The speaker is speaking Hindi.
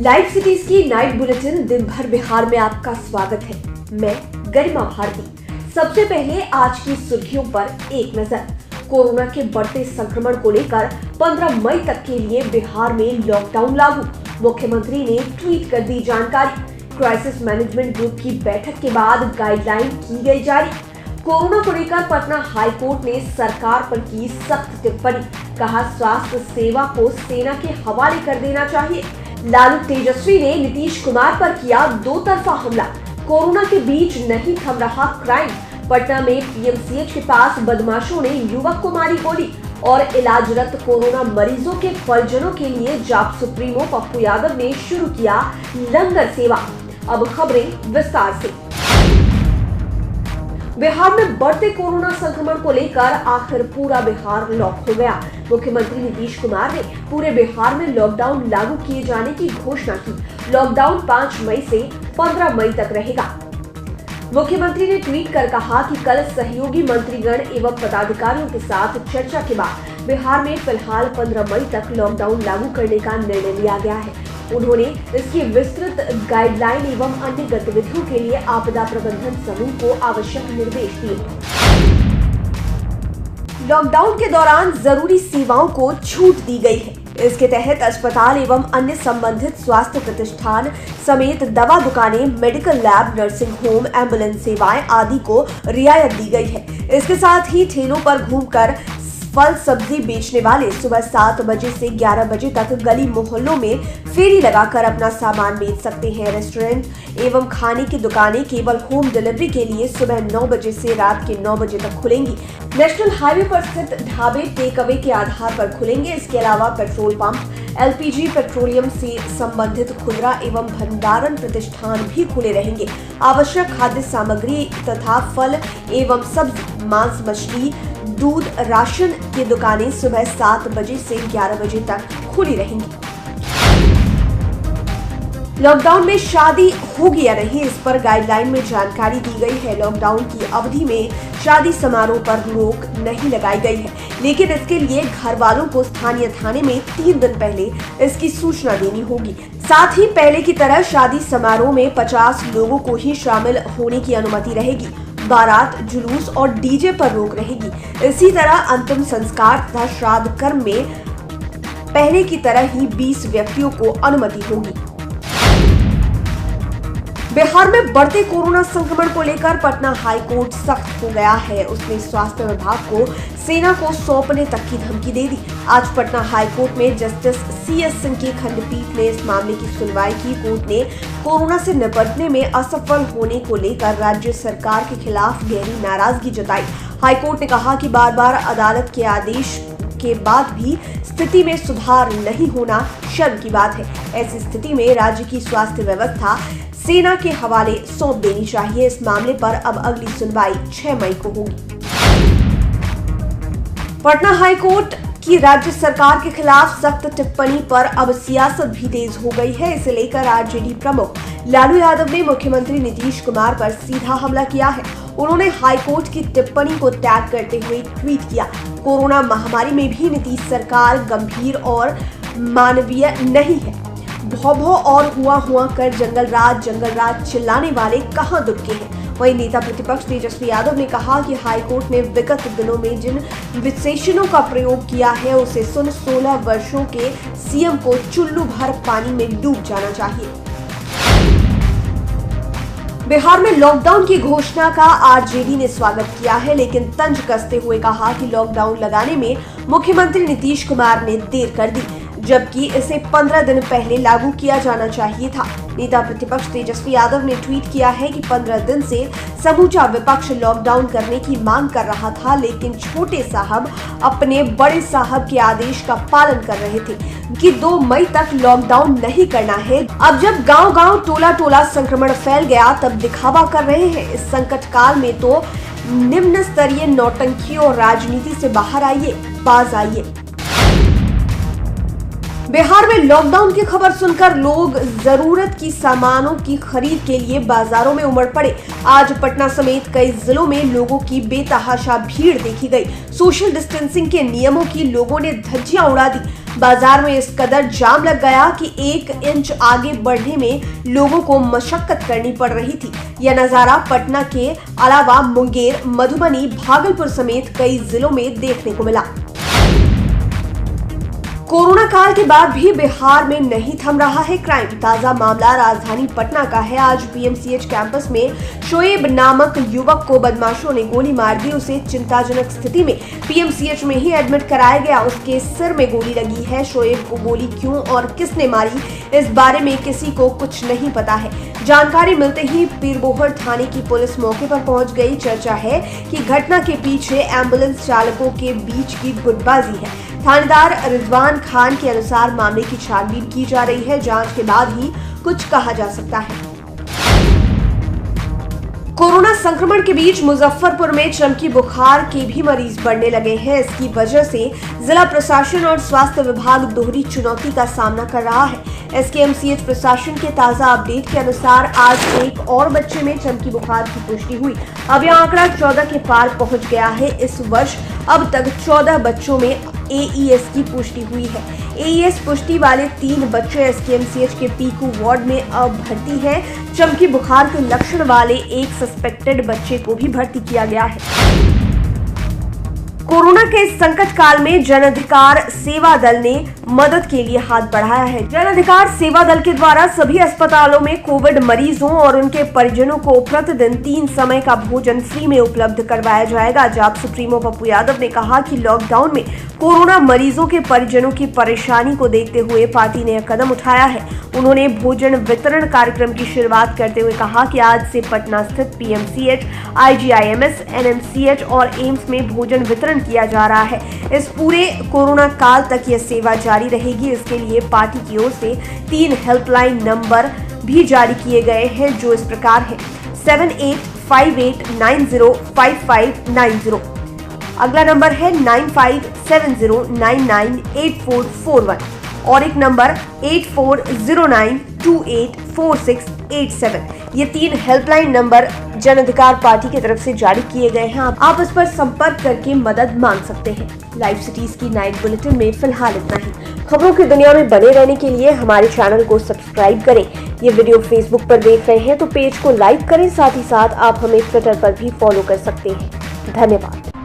लाइव सिटीज की नाइट बुलेटिन दिन भर बिहार में आपका स्वागत है। मैं गरिमा भारती। सबसे पहले आज की सुर्खियों पर एक नजर। कोरोना के बढ़ते संक्रमण को लेकर 15 मई तक के लिए बिहार में लॉकडाउन लागू। मुख्यमंत्री ने ट्वीट कर दी जानकारी। क्राइसिस मैनेजमेंट ग्रुप की बैठक के बाद गाइडलाइन की गई जारी। कोरोना को लेकर पटना हाई कोर्ट ने सरकार पर की सख्त टिप्पणी। कहा स्वास्थ्य सेवा को सेना के हवाले कर देना चाहिए। लालू तेजस्वी ने नीतीश कुमार पर किया दो तरफा हमला। कोरोना के बीच नहीं थम रहा क्राइम। पटना में पीएमसीएच के पास बदमाशों ने युवक को मारी गोली और इलाजरत कोरोना मरीजों के परिजनों के लिए जाप सुप्रीमो पप्पू यादव ने शुरू किया लंगर सेवा। अब खबरें विस्तार से। बिहार में बढ़ते कोरोना संक्रमण को लेकर आखिर पूरा बिहार लॉक हो गया। मुख्यमंत्री नीतीश कुमार ने पूरे बिहार में लॉकडाउन लागू किए जाने की घोषणा की। लॉकडाउन 5 मई से 15 मई तक रहेगा। मुख्यमंत्री ने ट्वीट कर कहा कि कल सहयोगी मंत्रीगण एवं पदाधिकारियों के साथ चर्चा के बाद बिहार में फिलहाल 15 मई तक लॉकडाउन लागू करने का निर्णय लिया गया है। उन्होंने इसकी विस्तृत गाइडलाइन एवं अन्य गतिविधियों के लिए आपदा प्रबंधन समूह को आवश्यक निर्देश दिए। लॉकडाउन के दौरान जरूरी सेवाओं को छूट दी गई है। इसके तहत अस्पताल एवं अन्य संबंधित स्वास्थ्य प्रतिष्ठान समेत दवा दुकानें, medical lab, nursing home, ambulance सेवाएं आदि को रियायत दी गई है। इसके साथ ही ठेलों पर घूमकर फल सब्जी बेचने वाले सुबह 7 बजे से 11 बजे तक गली मोहल्लों में फेरी लगाकर अपना सामान बेच सकते हैं। रेस्टोरेंट एवं खाने की दुकानें केवल होम डिलीवरी के लिए सुबह 9 बजे से रात के 9 बजे तक खुलेंगी। नेशनल हाईवे पर स्थित ढाबे टेक अवे के आधार पर खुलेंगे। इसके अलावा पेट्रोल पंप, एलपीजी, पेट्रोलियम से संबंधित खुदरा एवं भंडारण प्रतिष्ठान भी खुले रहेंगे। आवश्यक खाद्य सामग्री तथा फल एवं सब्जी, मांस, मछली, दूध, राशन की दुकानें सुबह 7 बजे से 11 बजे तक खुली रहेंगी। लॉकडाउन में शादी होगी या नहीं, इस पर गाइडलाइन में जानकारी दी गई है। लॉकडाउन की अवधि में शादी समारोह पर रोक नहीं लगाई गई है, लेकिन इसके लिए घर वालों को स्थानीय थाने में 3 दिन पहले इसकी सूचना देनी होगी। साथ ही पहले की तरह शादी समारोह में 50 लोगों को ही शामिल होने की अनुमति रहेगी। बारात, जुलूस और डीजे पर रोक रहेगी। इसी तरह अंतिम संस्कार तथा श्राद्ध कर्म में पहले की तरह ही 20 व्यक्तियों को अनुमति होगी। बिहार में बढ़ते कोरोना संक्रमण को लेकर पटना हाई कोर्ट सख्त हो गया है। उसने स्वास्थ्य विभाग को सेना को सौंपने तक की धमकी दे दी। आज पटना हाई कोर्ट में जस्टिस CS सिंह की खंडपीठ ने इस मामले की सुनवाई की। कोर्ट ने कोरोना से निपटने में असफल होने को लेकर राज्य सरकार के खिलाफ गहरी नाराजगी जताई। हाई कोर्ट ने कहा कि बार बार अदालत के आदेश के बाद भी स्थिति में सुधार नहीं होना शर्म की बात है। ऐसी स्थिति में राज्य की स्वास्थ्य व्यवस्था सेना के हवाले सौंप देनी चाहिए। इस मामले पर अब अगली सुनवाई 6 मई को होगी। पटना हाई कोर्ट की राज्य सरकार के खिलाफ सख्त टिप्पणी पर अब सियासत भी तेज हो गई है। इसे लेकर आरजेडी प्रमुख लालू यादव ने मुख्यमंत्री नीतीश कुमार पर सीधा हमला किया है। उन्होंने हाई कोर्ट की टिप्पणी को टैग करते हुए ट्वीट किया, कोरोना महामारी में भी नीतीश सरकार गंभीर और मानवीय नहीं है। भौ और हुआ कर जंगल राज चिल्लाने वाले कहां दुबके हैं। वहीं नेता प्रतिपक्ष तेजस्वी यादव ने कहा कि हाई कोर्ट ने विगत दिनों में जिन विशेषणों का प्रयोग किया है उसे सुन 16 वर्षों के सीएम को चुल्लू भर पानी में डूब जाना चाहिए। बिहार में लॉकडाउन की घोषणा का आरजेडी ने स्वागत किया है, लेकिन तंज कसते हुए कहा कि लॉकडाउन लगाने में मुख्यमंत्री नीतीश कुमार ने देर कर दी, जबकि इसे 15 दिन पहले लागू किया जाना चाहिए था। नेता प्रतिपक्ष तेजस्वी यादव ने ट्वीट किया है कि 15 दिन से समूचा विपक्ष लॉकडाउन करने की मांग कर रहा था, लेकिन छोटे साहब अपने बड़े साहब के आदेश का पालन कर रहे थे कि 2 मई तक लॉकडाउन नहीं करना है। अब जब गांव-गांव, टोला-टोला संक्रमण फैल गया तब दिखावा कर रहे हैं। इस संकट काल में तो निम्न स्तरीय नौटंकी और राजनीति से बाहर आइए, बाज आइए। बिहार में लॉकडाउन की खबर सुनकर लोग जरूरत की सामानों की खरीद के लिए बाजारों में उमड़ पड़े। आज पटना समेत कई जिलों में लोगों की बेतहाशा भीड़ देखी गई। सोशल डिस्टेंसिंग के नियमों की लोगों ने धज्जियां उड़ा दी। बाजार में इस कदर जाम लग गया कि 1 इंच आगे बढ़ने में लोगों को मशक्कत करनी पड़ रही थी। यह नजारा पटना के अलावा मुंगेर, मधुबनी, भागलपुर समेत कई जिलों में देखने को मिला। कोरोना काल के बाद भी बिहार में नहीं थम रहा है क्राइम। ताजा मामला राजधानी पटना का है। आज पीएमसीएच कैंपस में शोएब नामक युवक को बदमाशों ने गोली मार दी। उसे चिंताजनक स्थिति में पीएमसीएच में ही एडमिट कराया गया। उसके सिर में गोली लगी है। शोएब को गोली क्यों और किसने मारी, इस बारे में किसी को कुछ नहीं पता है। जानकारी मिलते ही पीरबोहर थाने की पुलिस मौके पर पहुंच गई। चर्चा है कि घटना के पीछे एम्बुलेंस चालकों के बीच की गुटबाजी है। थानेदार रिजवान खान के अनुसार मामले की छानबीन की जा रही है। जांच के बाद ही कुछ कहा जा सकता है। कोरोना संक्रमण के बीच मुजफ्फरपुर में चमकी बुखार के भी मरीज बढ़ने लगे हैं। इसकी वजह से जिला प्रशासन और स्वास्थ्य विभाग दोहरी चुनौती का सामना कर रहा है। एसकेएमसीएच प्रशासन के ताजा अपडेट के अनुसार आज एक और बच्चे में चमकी बुखार की पुष्टि हुई। अब यह आंकड़ा 14 के पार पहुंच गया है। इस वर्ष अब तक 14 बच्चों में एईएस की पुष्टि हुई है। एईएस पुष्टि वाले 3 बच्चे एसकेएमसीएच के पीकू वार्ड में अब भर्ती हैं। चमकी बुखार के लक्षण वाले एक सस्पेक्टेड बच्चे को भी भर्ती किया गया है। कोरोना के इस संकट काल में जन अधिकार सेवा दल ने मदद के लिए हाथ बढ़ाया है। जन अधिकार सेवा दल के द्वारा सभी अस्पतालों में कोविड मरीजों और उनके परिजनों को प्रतिदिन 3 समय का भोजन फ्री में उपलब्ध करवाया जाएगा। जाप सुप्रीमो पप्पू यादव ने कहा कि लॉकडाउन में कोरोना मरीजों के परिजनों की परेशानी को देखते हुए पार्टी ने यह कदम उठाया है। उन्होंने भोजन वितरण कार्यक्रम की शुरुआत करते हुए कहा कि आज से पटना स्थित पीएमसीएच, आईजीआईएमएस, एनएमसीएच और एम्स में भोजन वितरण किया जा रहा है। इस पूरे कोरोना काल तक यह सेवा जारी रहेगी। इसके लिए पार्टी की ओर से 3 हेल्पलाइन नंबर भी जारी किए गए हैं, जो इस प्रकार है 7858905590। अगला नंबर है 9570998441 और एक नंबर 8409284687। ये 3 हेल्पलाइन नंबर जन अधिकार पार्टी की तरफ से जारी किए गए हैं। आप इस पर संपर्क करके मदद मांग सकते हैं। लाइव सिटीज की नाइट बुलेटिन में फिलहाल इतना ही। खबरों की दुनिया में बने रहने के लिए हमारे चैनल को सब्सक्राइब करें। ये वीडियो फेसबुक पर देख रहे हैं तो पेज को लाइक करें। साथ ही साथ आप हमें ट्विटर पर भी फॉलो कर सकते हैं। धन्यवाद।